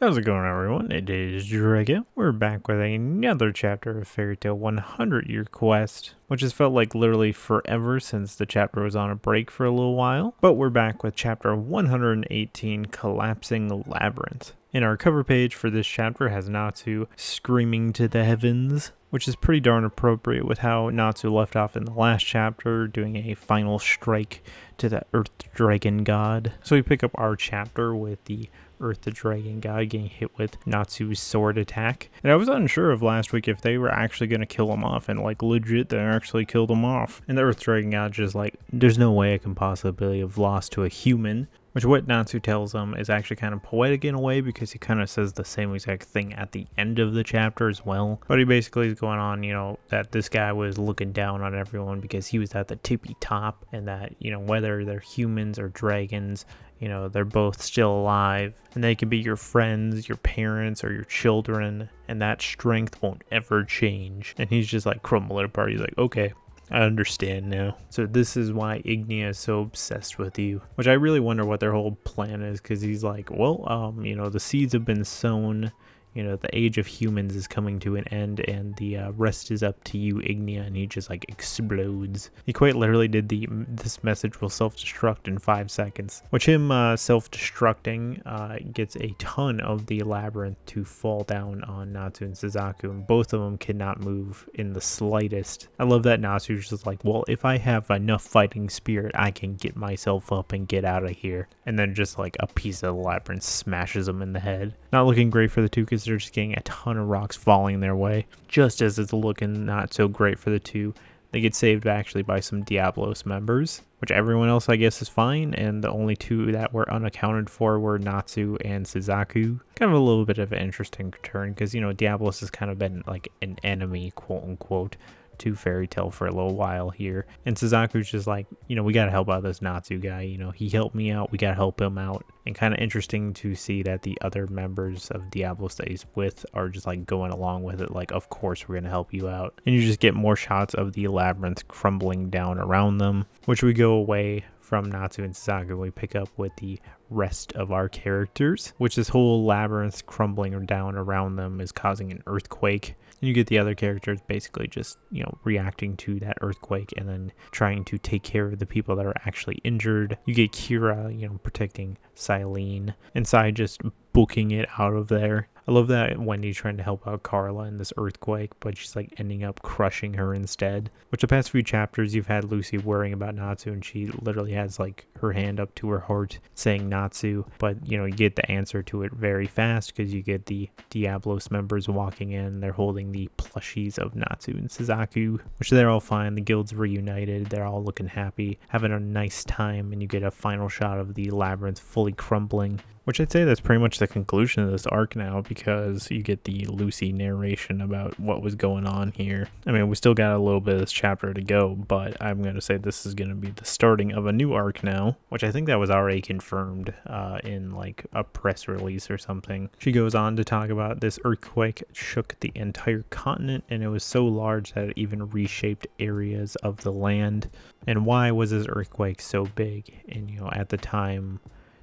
How's it going, everyone? It is Drago. We're back with another chapter of Fairy Tail 100 Year Quest, which has felt like literally forever since the chapter was on a break for a little while. But we're back with chapter 118, Collapsing Labyrinth. And our cover page for this chapter has Natsu screaming to the heavens, which is pretty darn appropriate with how Natsu left off in the last chapter, doing a final strike to the Earth Dragon God. So we pick up our chapter with the Earth the Dragon God getting hit with Natsu's sword attack. And I was unsure of last week if they were actually going to kill him off, and like legit they actually killed him off. And the Earth Dragon God just like, there's no way I can possibly have lost to a human. Which what Natsu tells him is actually kind of poetic in a way, because he kind of says the same exact thing at the end of the chapter as well. But he basically is going on, that this guy was looking down on everyone because he was at the tippy top, and that, whether they're humans or dragons, they're both still alive, and they can be your friends, your parents, or your children, and that strength won't ever change. And he's just like crumbling apart. He's like, okay, I understand now. So this is why Ignia is so obsessed with you, which I really wonder what their whole plan is, because he's like, well, the seeds have been sown, the age of humans is coming to an end, and the rest is up to you, Ignia. And he just like explodes. He quite literally did this message will self-destruct in 5 seconds, which him self-destructing gets a ton of the labyrinth to fall down on Natsu and Suzaku, and both of them cannot move in the slightest. I love that Natsu's just like, well, if I have enough fighting spirit, I can get myself up and get out of here. And then just like a piece of the labyrinth smashes him in the head. Not looking great for the two, because they're just getting a ton of rocks falling their way. Just as it's looking not so great for the two, they get saved actually by some Diablos members, which everyone else I guess is fine, and the only two that were unaccounted for were Natsu and Suzaku. Kind of a little bit of an interesting turn, because Diablos has kind of been like an enemy, quote unquote, to Fairy Tail for a little while here. And Suzaku's just like, we gotta help out this Natsu guy. He helped me out, we gotta help him out. And kind of interesting to see that the other members of Diablos that he's with are just like going along with it, like, of course we're gonna help you out. And you just get more shots of the labyrinth crumbling down around them, which we go away from Natsu and Suzaku. We pick up with the rest of our characters, which this whole labyrinth crumbling down around them is causing an earthquake. And you get the other characters basically just, reacting to that earthquake and then trying to take care of the people that are actually injured. You get Kira, protecting Silene, and Sai just booking it out of there. I love that Wendy's trying to help out Carla in this earthquake, but she's like ending up crushing her instead. Which the past few chapters you've had Lucy worrying about Natsu, and she literally has like her hand up to her heart saying Natsu, but you get the answer to it very fast, because you get the Diablos members walking in. They're holding the plushies of Natsu and Suzaku, which they're all fine. The guild's reunited. They're all looking happy, having a nice time, and you get a final shot of the labyrinth fully crumbling. Which I'd say that's pretty much the conclusion of this arc now, because you get the Lucy narration about what was going on here. I mean, we still got a little bit of this chapter to go, but I'm going to say this is going to be the starting of a new arc now, which I think that was already confirmed in like a press release or something. She goes on to talk about this earthquake shook the entire continent, and it was so large that it even reshaped areas of the land. And why was this earthquake so big? And at the time,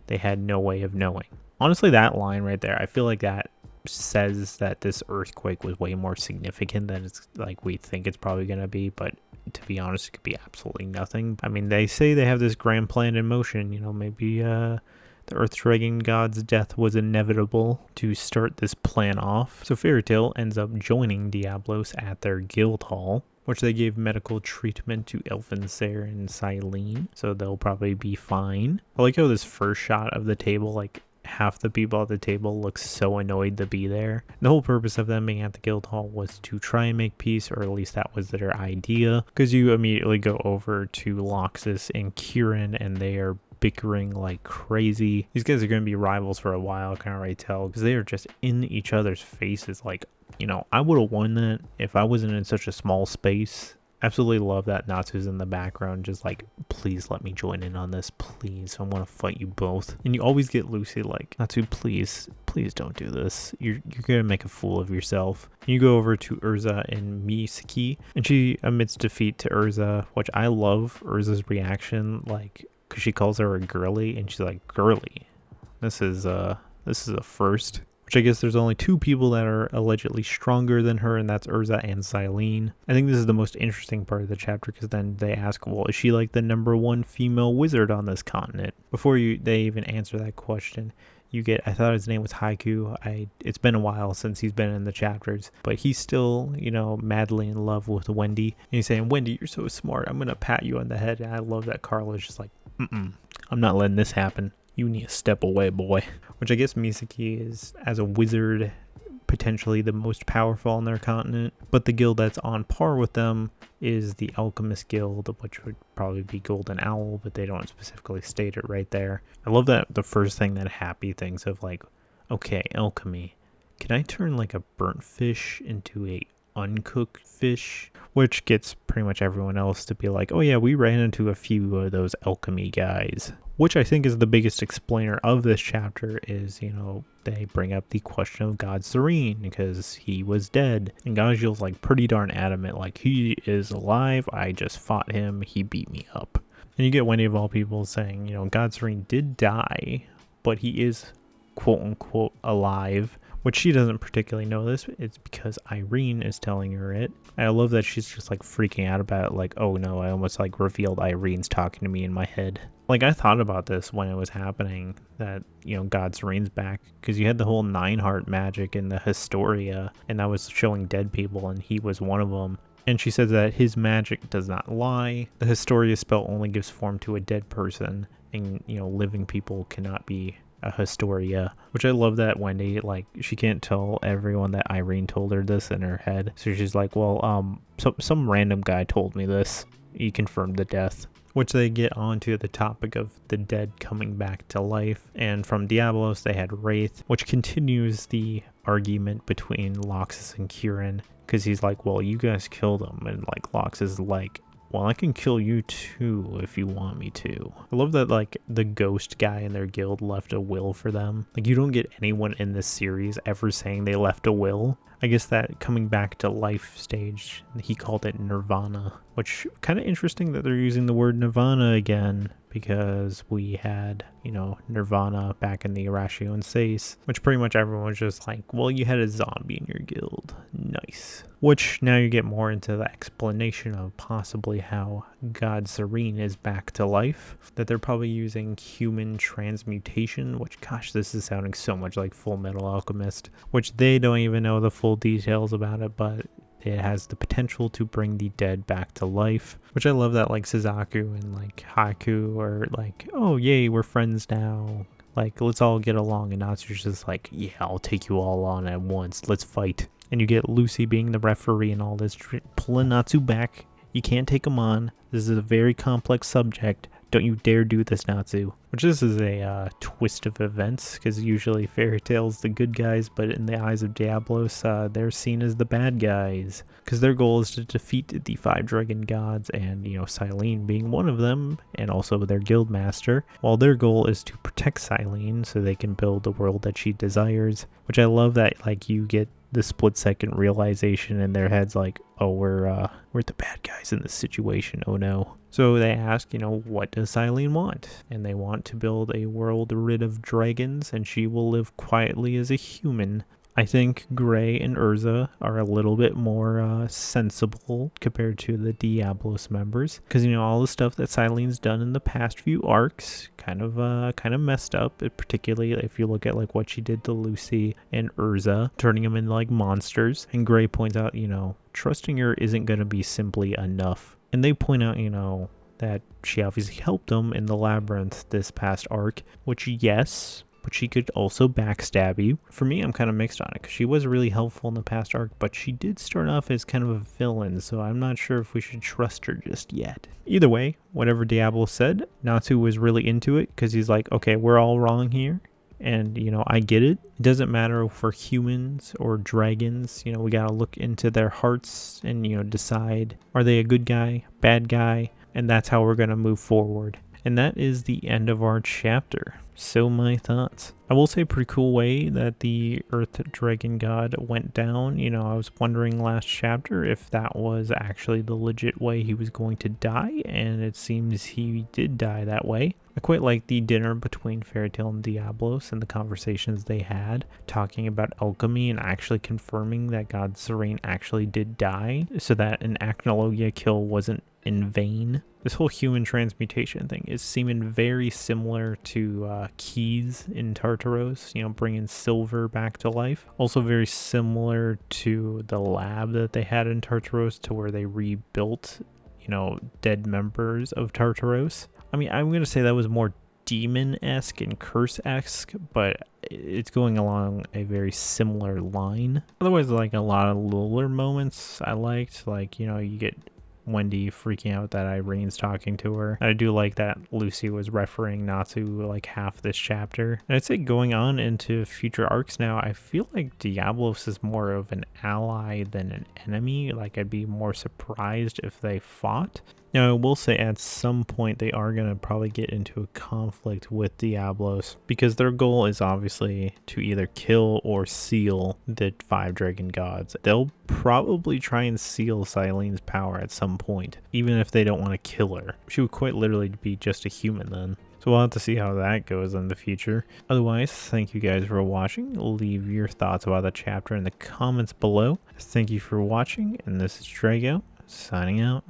they had no way of knowing. Honestly, that line right there, I feel like that says that this earthquake was way more significant than it's like we think it's probably going to be. But to be honest, it could be absolutely nothing. I mean, they say they have this grand plan in motion. Maybe the Earth Dragon God's death was inevitable to start this plan off. So Fairy Tail ends up joining Diablos at their guild hall, which they gave medical treatment to Elfinsair and Silene, so they'll probably be fine. I like how this first shot of the table, like half the people at the table look so annoyed to be there. The whole purpose of them being at the guild hall was to try and make peace, or at least that was their idea, because you immediately go over to Loxus and Kieran, and they are bickering like crazy. These guys are going to be rivals for a while, I can already tell, because they are just in each other's faces. Like, I would have won that if I wasn't in such a small space. Absolutely love that Natsu's in the background, just like, please let me join in on this, please. I want to fight you both. And you always get Lucy like, Natsu, please don't do this. You're gonna make a fool of yourself. You go over to Urza and Misaki, and she admits defeat to Urza, which I love Urza's reaction, like, because she calls her a girly, and she's like, girly. This is a first. which I guess there's only 2 people that are allegedly stronger than her, and that's Urza and Xylene. I think this is the most interesting part of the chapter, because then they ask, well, is she like the #1 female wizard on this continent? Before they even answer that question, you get, I thought his name was Haiku. It's been a while since he's been in the chapters, but he's still, madly in love with Wendy. And he's saying, Wendy, you're so smart. I'm going to pat you on the head. And I love that Carla's just like, I'm not letting this happen. You need to step away, boy. Which I guess Misaki is, as a wizard, potentially the most powerful on their continent, but the guild that's on par with them is the Alchemist Guild, which would probably be Golden Owl, but they don't specifically state it right there. I love that the first thing that Happy thinks of, like, okay, alchemy, can I turn like a burnt fish into a uncooked fish? Which gets pretty much everyone else to be like, oh yeah, we ran into a few of those alchemy guys. Which I think is the biggest explainer of this chapter is, they bring up the question of God Serene because he was dead. And Gajiel's like pretty darn adamant, like, he is alive, I just fought him, he beat me up. And you get Wendy of all people saying, God Serene did die, but he is quote unquote alive. Which she doesn't particularly know this. It's because Irene is telling her it. I love that she's just like freaking out about it. Like, oh no, I almost like revealed Irene's talking to me in my head. Like, I thought about this when it was happening, that, God Serene's back. Because you had the whole 9-heart magic in the Historia. And that was showing dead people, and he was one of them. And she says that his magic does not lie. The Historia spell only gives form to a dead person. And, living people cannot be a Historia, which I love that Wendy, like, she can't tell everyone that Irene told her this in her head. So she's like, well, some random guy told me this. He confirmed the death. Which they get onto the topic of the dead coming back to life. And from Diablos, they had Wraith, which continues the argument between Loxus and Kieran. Because he's like, well, you guys killed him. And, like, Loxus is like, well, I can kill you too if you want me to. I love that, like, the ghost guy in their guild left a will for them. Like, you don't get anyone in this series ever saying they left a will. I guess that coming back to life stage, he called it Nirvana, which kind of interesting that they're using the word Nirvana again, because we had, Nirvana back in the Horatio and Sace, which pretty much everyone was just like, well, you had a zombie in your guild. Nice. Which now you get more into the explanation of possibly how God Serene is back to life, that they're probably using human transmutation, which, gosh, this is sounding so much like Full Metal Alchemist, which they don't even know the full details about it, but it has the potential to bring the dead back to life, which I love that, like, Suzaku and, like, Haku are like, oh, yay, we're friends now. Like, let's all get along. And Natsu's just like, yeah, I'll take you all on at once. Let's fight. And you get Lucy being the referee and all this, pulling Natsu back. You can't take him on. This is a very complex subject. Don't you dare do this, Natsu. Which this is a twist of events, because usually Fairy Tail's the good guys, but in the eyes of Diablos, they're seen as the bad guys. Because their goal is to defeat the 5 dragon gods, and, Xylene being one of them, and also their guild master. While their goal is to protect Xylene, so they can build the world that she desires. Which I love that, like, you get the split-second realization in their heads, like, oh, we're the bad guys in this situation, oh no. So they ask, what does Xylene want? And they want to build a world rid of dragons, and she will live quietly as a human. I think Gray and Urza are a little bit more sensible compared to the Diablos members, because all the stuff that Xylene's done in the past few arcs kind of messed up. Particularly if you look at like what she did to Lucy and Urza, turning them into like monsters. And Gray points out, trusting her isn't going to be simply enough. And they point out, that she obviously helped them in the labyrinth this past arc, which yes, but she could also backstab you. For me, I'm kind of mixed on it, because she was really helpful in the past arc, but she did start off as kind of a villain, so I'm not sure if we should trust her just yet. Either way, whatever Diablo said, Natsu was really into it, because he's like, okay, we're all wrong here, and, I get it. It doesn't matter for humans or dragons, we gotta look into their hearts and, decide, are they a good guy, bad guy, and that's how we're gonna move forward. And that is the end of our chapter. So my thoughts. I will say pretty cool way that the Earth Dragon God went down. You know, I was wondering last chapter if that was actually the legit way he was going to die, and it seems he did die that way. I quite like the dinner between Fairytale and Diablos and the conversations they had, talking about alchemy and actually confirming that God Serene actually did die, so that an Acnologia kill wasn't in vain. This whole human transmutation thing is seeming very similar to Keys in Tartaros, you know, bringing silver back to life. Also very similar to the lab that they had in Tartaros, to where they rebuilt, you know, dead members of Tartaros. I mean, I'm going to say that was more demon-esque and curse-esque, but it's going along a very similar line. Otherwise, like a lot of littler moments I liked, like, you know, you get Wendy freaking out that Irene's talking to her. I do like that Lucy was referring Natsu like half this chapter. And I'd say going on into future arcs now, I feel like Diablos is more of an ally than an enemy. Like, I'd be more surprised if they fought. Now, I will say at some point they are going to probably get into a conflict with Diablos, because their goal is obviously to either kill or seal the 5 dragon gods. They'll probably try and seal Silene's power at some point, even if they don't want to kill her. She would quite literally be just a human then. So we'll have to see how that goes in the future. Otherwise, thank you guys for watching. Leave your thoughts about the chapter in the comments below. Thank you for watching, and this is Drago, signing out.